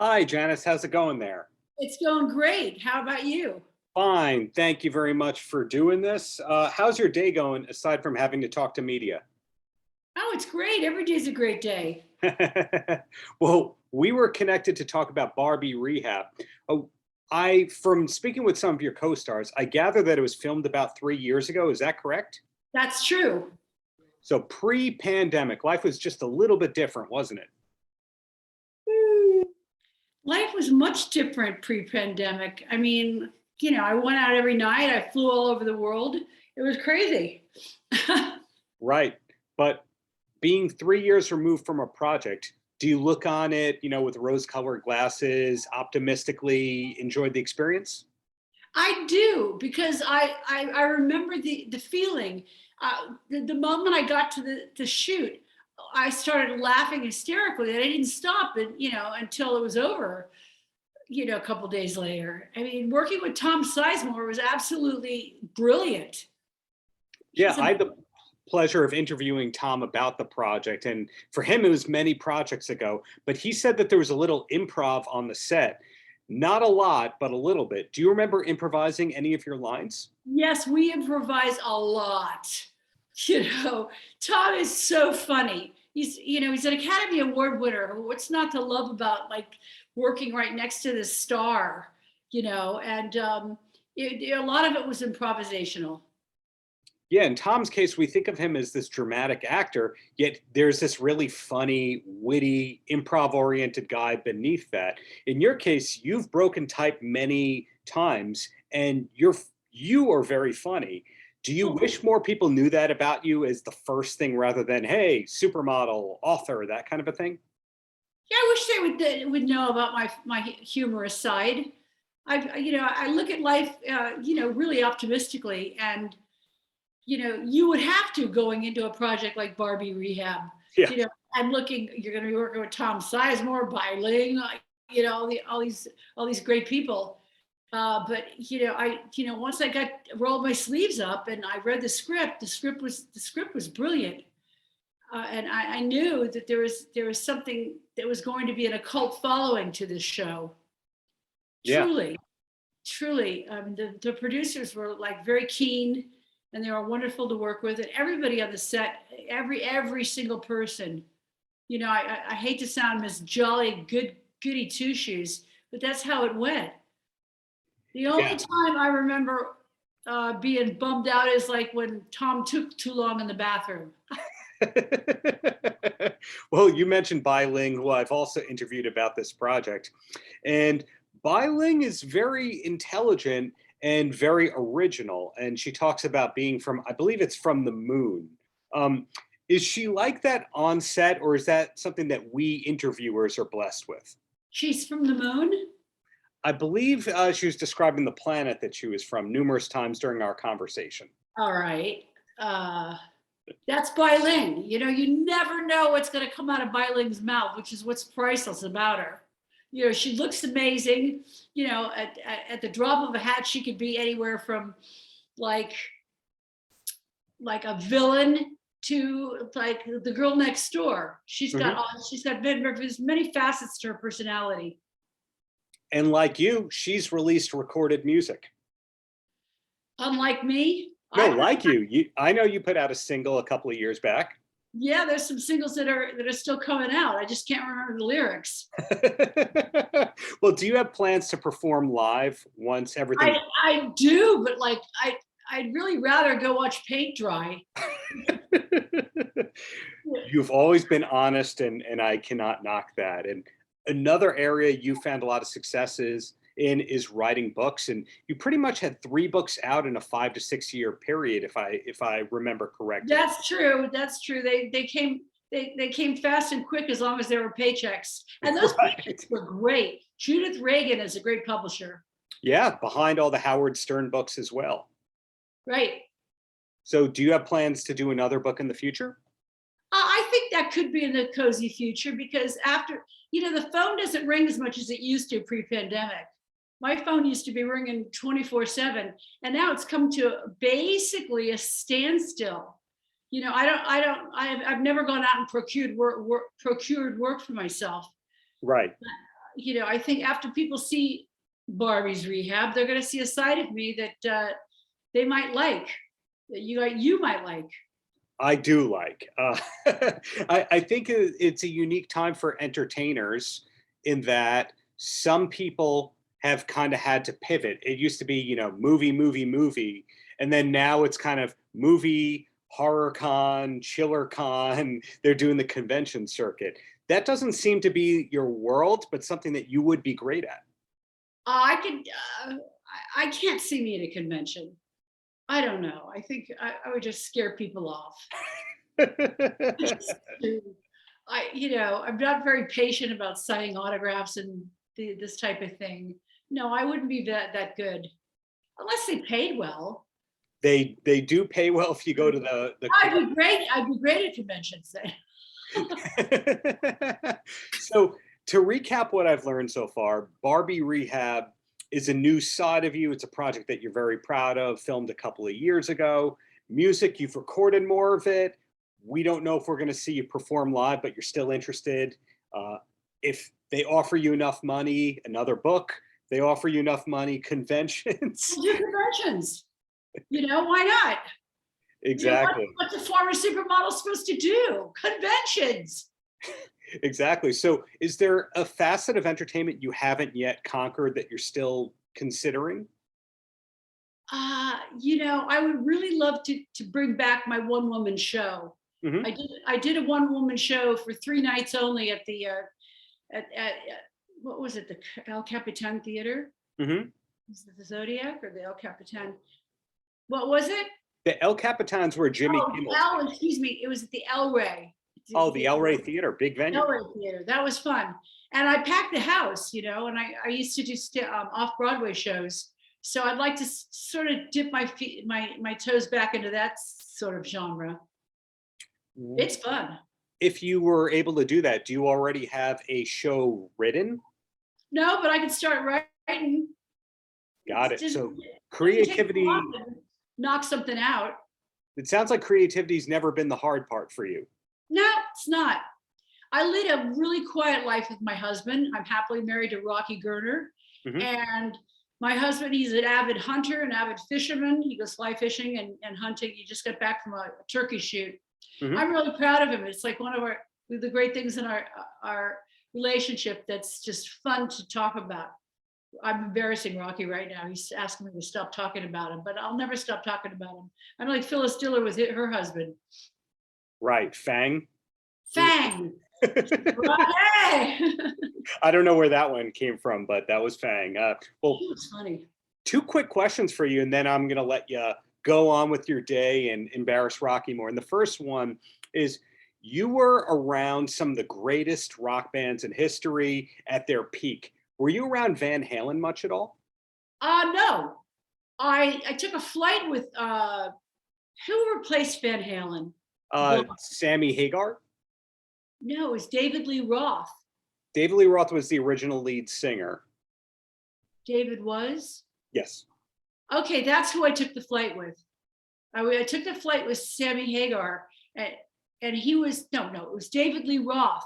Hi, Janice. How's it going there? It's going great. How about you? Fine. Thank you very much for doing this. How's your day going aside from having to talk to media? Oh, it's great. Every day's a great day. Well, we were connected to talk about Barbie Rehab. Oh, from speaking with some of your co-stars, I gather that it was filmed about 3 years ago. Is that correct? That's true. So pre-pandemic, life was just a little bit different, wasn't it? Hmm. Life was much different pre-pandemic. I mean, I went out every night. I flew all over the world. It was crazy. Right. But being 3 years removed from a project, do you look on it, with rose-colored glasses, optimistically enjoyed the experience? I do because I remember the feeling. The moment I got to the shoot, I started laughing hysterically, and I didn't stop, and until it was over. A couple days later. I mean, working with Tom Sizemore was absolutely brilliant. Yeah, He's I a had the pleasure of interviewing Tom about the project. And for him, it was many projects ago, but he said that there was a little improv on the set. Not a lot, but a little bit. Do you remember improvising any of your lines? Yes, we improvise a lot. Tom is so funny. He's an Academy Award winner. What's not to love about like working right next to the star, and a lot of it was improvisational. Yeah, in Tom's case, we think of him as this dramatic actor, yet there's this really funny, witty, improv-oriented guy beneath that. In your case, you've broken type many times, and you are very funny. Do you wish more people knew that about you as the first thing rather than, hey, supermodel, author, that kind of a thing? Yeah, I wish they would know about my humorous side. I look at life, really optimistically, and you would have to going into a project like Barbie Rehab. Yeah. I'm looking. You're going to be working with Tom Sizemore, Bai Ling, all these great people. But once I got rolled my sleeves up and I read the script, the script was brilliant, and I knew that there was something that was going to be an occult following to this show. Yeah. Truly, the producers were like very keen, and they were wonderful to work with, and everybody on the set, every single person. I hate to sound Miss Jolly goody two shoes, but that's how it went. The only Yeah. time I remember being bummed out is like when Tom took too long in the bathroom. Well, you mentioned Bai Ling, who I've also interviewed about this project. And Bai Ling is very intelligent and very original. And she talks about being from, I believe it's from the moon. Is she like that on set, or is that something that we interviewers are blessed with? She's from the moon? I believe she was describing the planet that she was from numerous times during our conversation. All right. That's Bai Ling. You never know what's going to come out of Bai Ling's mouth, which is what's priceless about her. She looks amazing. At the drop of a hat, she could be anywhere from like a villain to like the girl next door. She's got many facets to her personality. And like you, she's released recorded music. Unlike me. No, like you. I know you put out a single a couple of years back. Yeah, there's some singles that are still coming out. I just can't remember the lyrics. Well, do you have plans to perform live once everything? I do, but like I'd really rather go watch paint dry. You've always been honest, and I cannot knock that. And another area you found a lot of successes in is writing books, and you pretty much had 3 books out in a 5 to 6 year period, if I remember correctly. That's true. They came fast and quick as long as there were paychecks, and those Right. paychecks were great. Judith Reagan is a great publisher. Yeah, behind all the Howard Stern books as well. Right. So do you have plans to do another book in the future? I think that could be in the cozy future, because after, the phone doesn't ring as much as it used to pre-pandemic. My phone used to be ringing 24/7, and now it's come to basically a standstill. I've never gone out and procured work for myself. Right. I think after people see Barbie's Rehab, they're going to see a side of me that they might like, that you might like. I do like. I think it's a unique time for entertainers in that some people have kind of had to pivot. It used to be, movie, movie, movie. And then now it's kind of movie, horror con, chiller con. They're doing the convention circuit. That doesn't seem to be your world, but something that you would be great at. I can't see me at a convention. I don't know. I think I would just scare people off. I'm not very patient about signing autographs and this type of thing. No, I wouldn't be that good, unless they paid well. They do pay well if you go to the I'd be great at conventions then. So to recap what I've learned so far, Barbie Rehab is a new side of you. It's a project that you're very proud of, filmed a couple of years ago. Music, you've recorded more of it. We don't know if we're going to see you perform live, but you're still interested. If they offer you enough money, another book, they offer you enough money, conventions. We'll do conventions. Why not? Exactly. What's a former supermodel supposed to do? Conventions. Exactly. So is there a facet of entertainment you haven't yet conquered that you're still considering? I would really love to bring back my one-woman show. Mm-hmm. I did a one-woman show for 3 nights only at the at what was it, the El Capitan Theater? Mm-hmm. Was it the Zodiac or the El Capitan? What was it? The El Capitans were Jimmy Kimmel. Excuse me. It was at the El Rey. Oh, the El Rey Theater, big venue. El Rey Theater. That was fun. And I packed the house, and I used to do off-Broadway shows. So I'd like to sort of dip my toes back into that sort of genre. It's fun. If you were able to do that, do you already have a show written? No, but I could start writing. Got it. So creativity. Knock something out. It sounds like creativity's never been the hard part for you. No, it's not. I lead a really quiet life with my husband. I'm happily married to Rocky Gerner. Mm-hmm. And my husband, he's an avid hunter, an avid fisherman. He goes fly fishing and hunting. He just got back from a turkey shoot. Mm-hmm. I'm really proud of him. It's like one of the great things in our relationship that's just fun to talk about. I'm embarrassing Rocky right now. He's asking me to stop talking about him, but I'll never stop talking about him. I'm like Phyllis Diller with her husband. Right, Fang. Fang. Right. I don't know where that one came from, but that was Fang. Well, it's funny. 2 quick questions for you, and then I'm going to let you go on with your day and embarrass Rocky more. And the first one is, you were around some of the greatest rock bands in history at their peak. Were you around Van Halen much at all? No. I took a flight with who replaced Van Halen? Sammy Hagar? No, it was David Lee Roth. David Lee Roth was the original lead singer. David was? Yes. Okay, that's who I took the flight with. I took the flight with Sammy Hagar, and he was, no, it was David Lee Roth.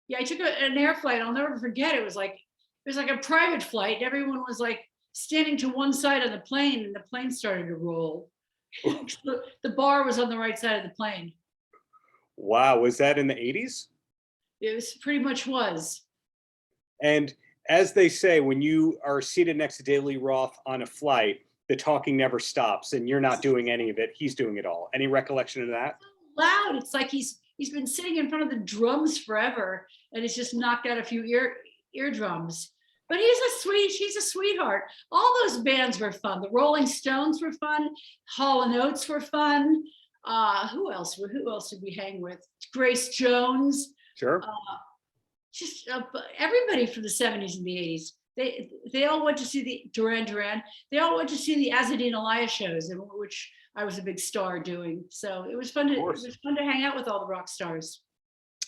Yeah, I took an air flight. I'll never forget. It was like a private flight. Everyone was like standing to one side of the plane, and the plane started to roll. The bar was on the right side of the plane. Wow, was that in the 80s? It was pretty much was. And as they say, when you are seated next to David Lee Roth on a flight, the talking never stops, and you're not doing any of it. He's doing it all. Any recollection of that? So loud. It's like he's been sitting in front of the drums forever, and it's just knocked out a few eardrums. But he's a sweetheart. All those bands were fun. The Rolling Stones were fun. Hall & Oates were fun. Who else did we hang with? Grace Jones. Sure. Everybody from the 70s and the 80s. They all went to see the Duran. They all went to see the Azadine Elias shows, in which I was a big star doing. So it was fun to hang out with all the rock stars.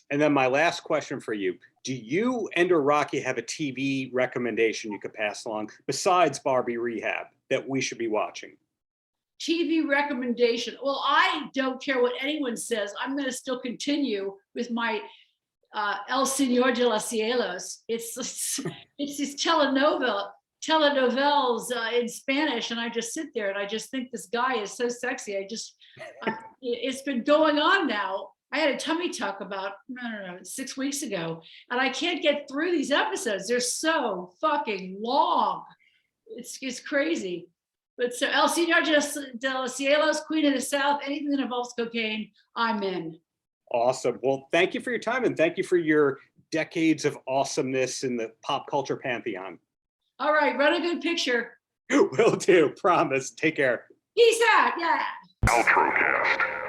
And then my last question for you: do you and/or Rocky have a TV recommendation you could pass along besides Barbie Rehab that we should be watching? TV recommendation. Well, I don't care what anyone says. I'm going to still continue with my El Señor de los Cielos. It's these telenovels in Spanish, and I just sit there and I just think this guy is so sexy. It's been going on now. I had a tummy tuck about, I don't know, 6 weeks ago, and I can't get through these episodes. They're so fucking long. It's crazy. But so El Señor de los Cielos, Queen of the South, anything that involves cocaine, I'm in. Awesome. Well, thank you for your time, and thank you for your decades of awesomeness in the pop culture pantheon. All right, run a good picture. Will do, promise. Take care. Peace out, yeah. Paltrocast.